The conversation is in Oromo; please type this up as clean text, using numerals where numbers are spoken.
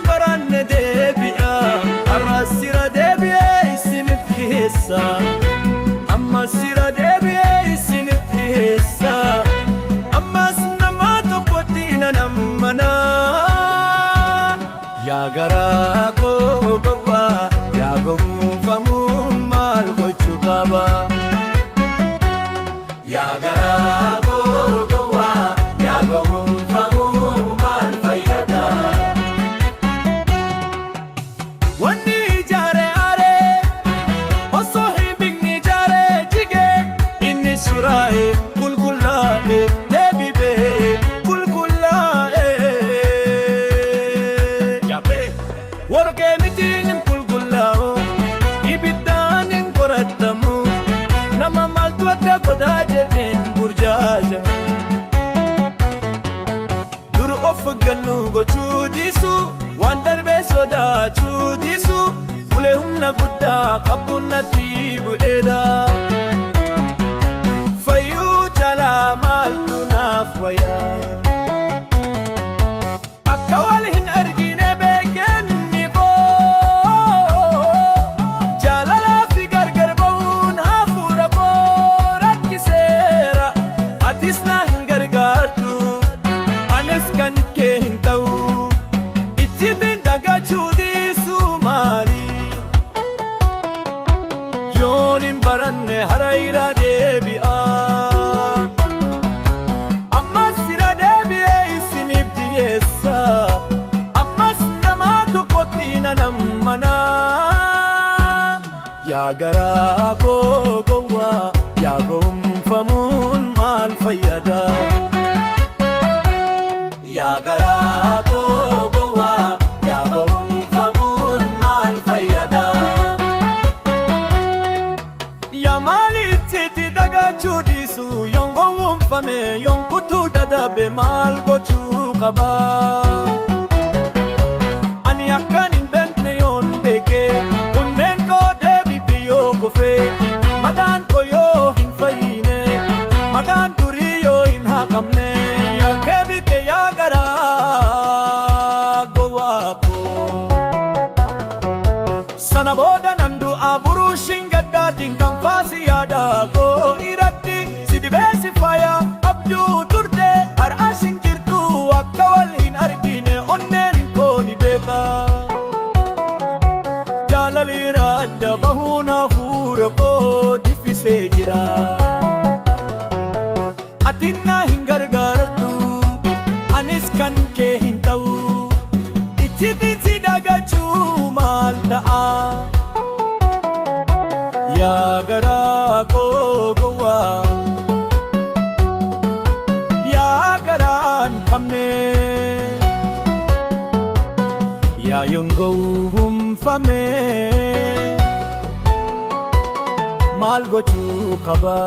baran debi'a arasira debi'a isin fissa amma sira debi'a isin fissa amma nama tokkotina namana ya gara ko gowa ya gomu famu mal gochu baba ya gara ko gowa ya gomu famu mal fayyada wani jare are osohi bigni jare jige inni surae kulkulae debibe kulkulae yabe worke mitin kulkulao ibidanin koratamu nama maltu adda kodaje den burjaja dur of ganu go chudisu wandar be soda chudisu ule humna gudda qabuna tibu eda fayu jala maltu nafaya akawal hin argine begenni bo jalala fi gargar bawun hafura bo rakkisera atisna hin gargartu anes kan ke hin taw itibin daga chudisu mali yonin baranne haraira debi'a amma sira debi'a isinibdiyessa ammas nama tokkotina nammana ya gara ko gowa ya gonfamun mal fayyada ya gara ko gowa ya gonfamun mal fayyada ya malititi daga chudisu yongo umfame yonkutu dadabe mal gochu qaba ani akanin bentne yon beke unnen ko debi biyo gofe madan ko yo hin fayine madan duri yo hin hakamne ya kebi ke ya gara gowa ko sana boda nandu aburu shingadda dinkan fasi yada ko iratti sidibesi faya abdu turte har asin kirtu akawal hin argine onnen ko ni beka jalali radda bahuna hura ko difise jira atinna hin gargartu anis kan ke hin taw itibiti daga chumal ta'a ya gara ko gowa ya garan kamne ya yongo humfame mal gochu khaba